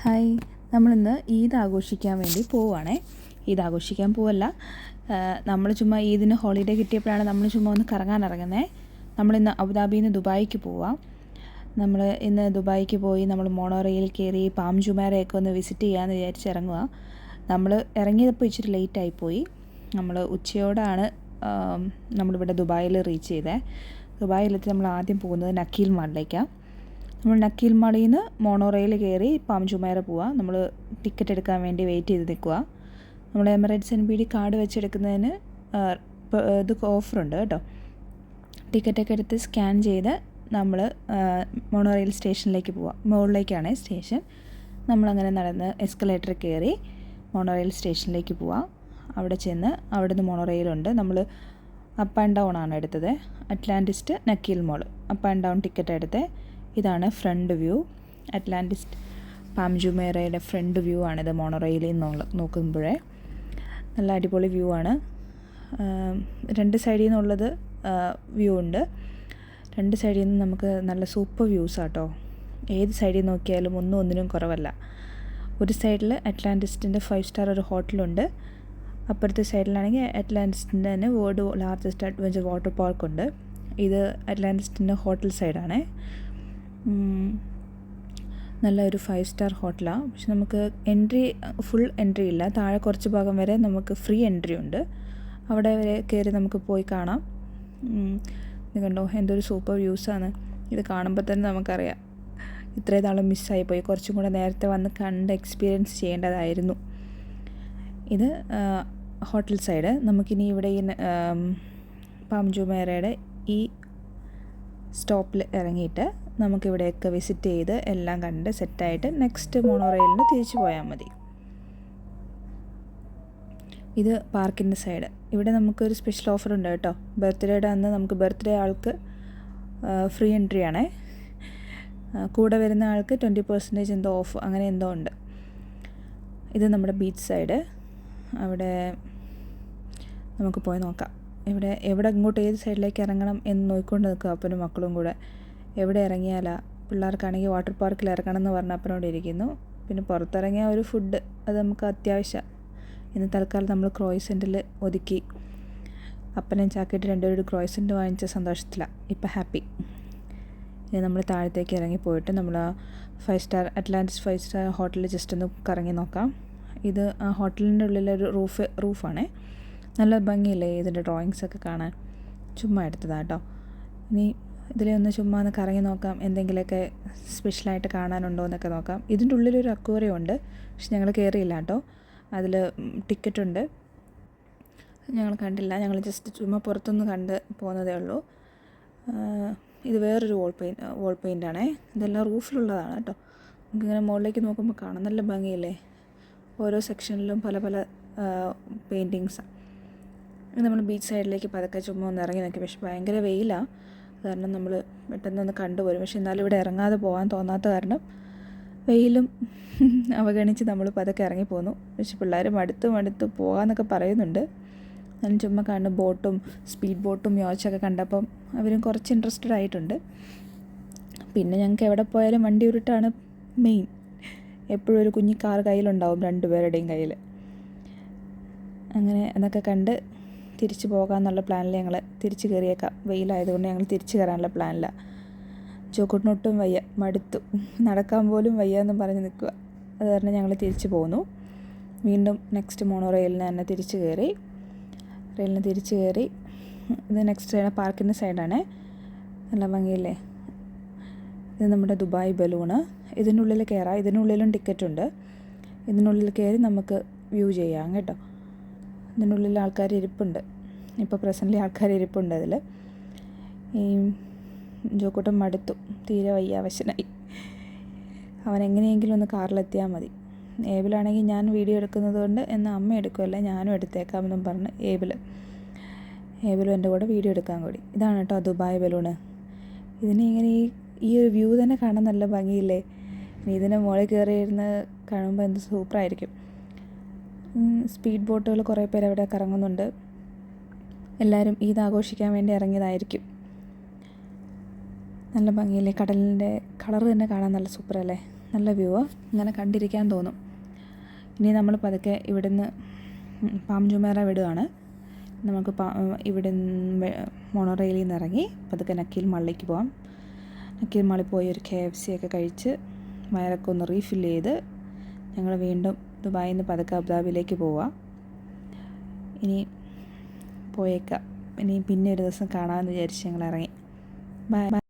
Hi, നമ്മളിന്ന് ഈദ് ആഘോഷിക്കാൻ വേണ്ടി പോവുകയാണേ. ഈദ് ആഘോഷിക്കാൻ പോവല്ല, നമ്മൾ ചുമ്മാ ഈദിന് ഹോളിഡേ കിട്ടിയപ്പോഴാണ് നമ്മൾ ചുമ്മാ ഒന്ന് കറങ്ങാൻ ഇറങ്ങുന്നത്. നമ്മളിന്ന് അബുദാബിയിൽ നിന്ന് ദുബായിക്ക് പോവാം. നമ്മൾ ഇന്ന് ദുബായിക്ക് പോയി നമ്മൾ മോണോറെയിൽ കയറി പാം ജുമേറയൊക്കെ ഒന്ന് വിസിറ്റ് ചെയ്യാമെന്ന് വിചാരിച്ച് ഇറങ്ങുക. നമ്മൾ ഇറങ്ങിയപ്പോൾ ഇച്ചിരി ലേറ്റായിപ്പോയി. നമ്മൾ ഉച്ചയോടാണ് നമ്മളിവിടെ ദുബായിൽ റീച്ച് ചെയ്തത്. ദുബായിലെത്തി നമ്മൾ ആദ്യം പോകുന്നത് നക്കീൽ മാളിലേക്കാണ്. നമ്മൾ നക്കീൽ മാളിൽ നിന്ന് മോണോറെയിൽ കയറി പാം ജുമേറ പോവുക. നമ്മൾ ടിക്കറ്റ് എടുക്കാൻ വേണ്ടി വെയിറ്റ് ചെയ്ത് നിൽക്കുക. നമ്മൾ എമിറേറ്റ്സ് NBD കാർഡ് വെച്ചെടുക്കുന്നതിന് ഇത് ഓഫറുണ്ട് കേട്ടോ. ടിക്കറ്റൊക്കെ എടുത്ത് സ്കാൻ ചെയ്ത് നമ്മൾ മോണോറെയിൽ സ്റ്റേഷനിലേക്ക് പോവുക. മുകളിലേക്കാണ് സ്റ്റേഷൻ. നമ്മളങ്ങനെ നടന്ന് എസ്കലേറ്റർ കയറി മോണോറെയിൽ സ്റ്റേഷനിലേക്ക് പോവാം. അവിടെ ചെന്ന് അവിടെ നിന്ന് മോണോറെയിലുണ്ട്. നമ്മൾ അപ്പ് ആൻഡ് ഡൗൺ ആണ് എടുത്തത്. Atlantis Nakheel mall up and down ticket എടുത്ത്. ഇതാണ് ഫ്രണ്ട് വ്യൂ. അറ്റ്ലാന്റിസ്റ്റ് പാം ജുമേറയുടെ ഫ്രണ്ട് വ്യൂ ആണിത്. മോണോറെയിലിൽ നിന്ന് നോക്കുമ്പോഴേ നല്ല അടിപൊളി വ്യൂ ആണ്. രണ്ട് സൈഡിൽ നിന്നുള്ളത് വ്യൂ ഉണ്ട്. രണ്ട് സൈഡിൽ നിന്ന് നമുക്ക് നല്ല സൂപ്പർ വ്യൂസ് ആട്ടോ. ഏത് സൈഡിൽ നോക്കിയാലും ഒന്നിനും കുറവല്ല. ഒരു സൈഡിൽ അറ്റ്ലാന്റിസ്റ്റിൻ്റെ 5 സ്റ്റാർ ഒരു ഹോട്ടലുണ്ട്. അപ്പുറത്തെ സൈഡിലാണെങ്കിൽ അറ്റ്ലാന്റിസ്റ്റിൻ്റെ തന്നെ വേൾഡ് ലാർജസ്റ്റ് അഡ്വഞ്ചർ വാട്ടർ പാർക്കുണ്ട്. ഇത് അറ്റ്ലാന്റിസ്റ്റിൻ്റെ ഹോട്ടൽ സൈഡാണ്. നല്ലൊരു 5 സ്റ്റാർ ഹോട്ടലാണ്. പക്ഷെ നമുക്ക് ഫുൾ എൻട്രി ഇല്ല. താഴെ കുറച്ച് ഭാഗം വരെ നമുക്ക് ഫ്രീ എൻട്രി ഉണ്ട്. അവിടെ വരെ കയറി നമുക്ക് പോയി കാണാം. ഇത് കണ്ടോ, എന്തൊരു സൂപ്പർ വ്യൂസാണ്. ഇത് കാണുമ്പോൾ തന്നെ നമുക്കറിയാം ഇത്രയും നാളും മിസ്സായിപ്പോയി. കുറച്ചും കൂടെ നേരത്തെ വന്ന് കണ്ട് എക്സ്പീരിയൻസ് ചെയ്യേണ്ടതായിരുന്നു. ഇത് ഹോട്ടൽ സൈഡ്. നമുക്കിനി ഇവിടെ ഈ പാം ജുമേറയുടെ ഈ സ്റ്റോപ്പിൽ ഇറങ്ങിയിട്ട് നമുക്കിവിടെയൊക്കെ വിസിറ്റ് ചെയ്ത് എല്ലാം കണ്ട് സെറ്റായിട്ട് നെക്സ്റ്റ് മോണോറെയിലിന് തിരിച്ചു പോയാൽ മതി. ഇത് പാർക്കിൻ്റെ സൈഡ്. ഇവിടെ നമുക്കൊരു സ്പെഷ്യൽ ഓഫർ ഉണ്ട് കേട്ടോ. ബർത്ത്ഡേയുടെ അന്ന് നമുക്ക് ബർത്ത്ഡേ ആൾക്ക് ഫ്രീ എൻട്രി ആണേ. കൂടെ വരുന്ന ആൾക്ക് 20% എന്തോ ഓഫ് അങ്ങനെ എന്തോ ഉണ്ട്. ഇത് നമ്മുടെ ബീച്ച് സൈഡ്. അവിടെ നമുക്ക് പോയി നോക്കാം. എവിടെ ഇങ്ങോട്ട് ഏത് സൈഡിലേക്ക് ഇറങ്ങണം എന്ന് നോക്കിക്കൊണ്ട് നിൽക്കുക അപ്പനും മക്കളും കൂടെ. എവിടെ ഇറങ്ങിയാലാ? പിള്ളേർക്കാണെങ്കിൽ വാട്ടർ പാർക്കിൽ ഇറങ്ങണം എന്ന് പറഞ്ഞ അപ്പനോട് ഇരിക്കുന്നു. പിന്നെ പുറത്തിറങ്ങിയ ഒരു ഫുഡ് അത് നമുക്ക് അത്യാവശ്യം. ഇന്ന് തൽക്കാലം നമ്മൾ ക്രോയ്സെൻറ്റിൽ ഒതുക്കി. അപ്പനും ചാക്കിയിട്ട് രണ്ടുപേരും ക്രോയ്സെൻറ്റ് വാങ്ങിച്ച സന്തോഷത്തിലാണ്. ഇപ്പം ഹാപ്പി. ഇനി നമ്മൾ താഴത്തേക്ക് ഇറങ്ങിപ്പോയിട്ട് നമ്മൾ 5 സ്റ്റാർ അറ്റ്ലാന്റിസ് 5 സ്റ്റാർ ഹോട്ടലിൽ ജസ്റ്റ് ഒന്ന് കറങ്ങി നോക്കാം. ഇത് ആ ഹോട്ടലിൻ്റെ ഉള്ളിലൊരു റൂഫാണേ. നല്ല ഭംഗിയില്ലേ ഇതിൻ്റെ ഡ്രോയിങ്സൊക്കെ കാണാൻ. ചുമ്മാ എടുത്തതാണ് കേട്ടോ. ഇനി ഇതിലൊന്ന് ചുമ്മാ ഒന്ന് കറങ്ങി നോക്കാം. എന്തെങ്കിലുമൊക്കെ സ്പെഷ്യലായിട്ട് കാണാനുണ്ടോ എന്നൊക്കെ നോക്കാം. ഇതിൻ്റെ ഉള്ളിലൊരു അക്വേറിയം ഉണ്ട്. പക്ഷെ ഞങ്ങൾ കയറിയില്ല കേട്ടോ. അതിൽ ടിക്കറ്റുണ്ട്. ഞങ്ങൾ കണ്ടില്ല. ഞങ്ങൾ ജസ്റ്റ് ചുമ്മാ പുറത്തൊന്ന് കണ്ട് പോകുന്നതേ ഉള്ളൂ. ഇത് വേറൊരു വാൾ പെയിൻ്റാണേ. ഇതെല്ലാം റൂഫിലുള്ളതാണ് കേട്ടോ. നമുക്കിങ്ങനെ മുകളിലേക്ക് നോക്കുമ്പോൾ കാണാം. നല്ല ഭംഗിയില്ലേ. ഓരോ സെക്ഷനിലും പല പല പെയിൻറ്റിങ്സാണ്. നമ്മൾ ബീച്ച് സൈഡിലേക്ക് പതുക്കെ ചുമ്മാ ഒന്ന് ഇറങ്ങി നോക്കി. പക്ഷെ ഭയങ്കര വെയിലാണ്. കാരണം നമ്മൾ പെട്ടെന്നൊന്ന് കണ്ടുപോരും. പക്ഷെ എന്നാലും ഇവിടെ ഇറങ്ങാതെ പോകാൻ തോന്നാത്ത കാരണം വെയിലും അവഗണിച്ച് നമ്മൾ പതുക്കെ ഇറങ്ങിപ്പോന്നു. പക്ഷെ പിള്ളേർ മടുത്ത് പോകാമെന്നൊക്കെ പറയുന്നുണ്ട്. ഞാൻ ചുമ്മാ കണ്ട് ബോട്ടും സ്പീഡ് ബോട്ടും യോച്ചൊക്കെ കണ്ടപ്പം അവരും കുറച്ച് ഇൻട്രസ്റ്റഡ് ആയിട്ടുണ്ട്. പിന്നെ ഞങ്ങൾക്ക് എവിടെ പോയാലും വണ്ടി ഉരുട്ടാണ് മെയിൻ. എപ്പോഴും ഒരു കുഞ്ഞി കാർ കയ്യിലുണ്ടാവും, രണ്ടുപേരുടെയും കയ്യിൽ. അങ്ങനെ അതൊക്കെ കണ്ട് തിരിച്ച് പോകാമെന്നുള്ള പ്ലാനിൽ ഞങ്ങൾ തിരിച്ച് കയറിയേക്കാം. വെയിലായതുകൊണ്ട് ഞങ്ങൾ തിരിച്ച് കയറാനുള്ള പ്ലാനിലാണ്. ചോക്കൂട്ടിനൊട്ടും വയ്യ, മടുത്തു. നടക്കാൻ പോലും വയ്യ എന്നും പറഞ്ഞ് നിൽക്കുക. അത് കാരണം ഞങ്ങൾ തിരിച്ച് പോന്നു. വീണ്ടും നെക്സ്റ്റ് മോണോറെയിലിന് തന്നെ തിരിച്ച് കയറി. ഇത് നെക്സ്റ്റ് പാർക്കിൻ്റെ സൈഡാണ്. നല്ല ഭംഗിയില്ലേ. ഇത് നമ്മുടെ ദുബായ് ബലൂണ്. ഇതിനുള്ളിൽ കയറാം. ഇതിനുള്ളിലും ടിക്കറ്റുണ്ട്. ഇതിനുള്ളിൽ കയറി നമുക്ക് വ്യൂ ചെയ്യാം കേട്ടോ. ഇതിനുള്ളിൽ ആൾക്കാർ ഇരിപ്പുണ്ട്. ഇപ്പോൾ പ്രസൻ്റ്ലി ആൾക്കാർ ഇരിപ്പുണ്ട് അതിൽ. ഈ ജോക്കൂട്ടം മടുത്തു, തീരെ വയ്യ, അവശനായി. അവൻ എങ്ങനെയെങ്കിലും ഒന്ന് കാറിലെത്തിയാൽ മതി. ഏബിളാണെങ്കിൽ ഞാൻ വീഡിയോ എടുക്കുന്നത് കൊണ്ട് എന്നാൽ അമ്മ എടുക്കുമല്ല ഞാനും എടുത്തേക്കാമെന്നും പറഞ്ഞ് ഏബിളും എൻ്റെ കൂടെ വീഡിയോ എടുക്കാൻ കൂടി. ഇതാണ് കേട്ടോ ദുബായ് ബലൂണ്. ഇതിനെ ഇങ്ങനെ ഈ ഒരു വ്യൂ തന്നെ കാണാൻ നല്ല ഭംഗിയില്ലേ. ഇതിനെ മുകളിൽ കയറിയിരുന്ന് കാണുമ്പോൾ എന്ത് സൂപ്പറായിരിക്കും. സ്പീഡ് ബോട്ടുകൾ കുറേ പേര് അവിടെ കറങ്ങുന്നുണ്ട്. എല്ലാവരും ഈദ് ആഘോഷിക്കാൻ വേണ്ടി ഇറങ്ങിയതായിരിക്കും. നല്ല ഭംഗിയില്ലേ. കടലിൻ്റെ കളർ തന്നെ കാണാൻ നല്ല സൂപ്പറല്ലേ. നല്ല വ്യൂ ഇങ്ങനെ കണ്ടിരിക്കാൻ തോന്നും. ഇനി നമ്മൾ പതുക്കെ ഇവിടുന്ന് പാം ജുമേറ വിടുകയാണ്. നമുക്ക് ഇവിടുന്ന് മോണോറെയിലിൽ നിന്ന് ഇറങ്ങി പതുക്കെ നക്കീൽ മാളിലേക്ക് പോകാം. നക്കീൽ മാളിൽ പോയി ഒരു KFC ഒക്കെ കഴിച്ച് വയറൊക്കെ ഒന്ന് റീഫിൽ ചെയ്ത് ഞങ്ങൾ വീണ്ടും ദുബായിൽ നിന്ന് പതുക്കെ അബുദാബിയിലേക്ക് പോവാം. ഇനി പോയേക്കാം. ഇനി പിന്നെ ഒരു ദിവസം കാണാമെന്ന് വിചാരിച്ച് ഞങ്ങൾ ഇറങ്ങി. ബൈ.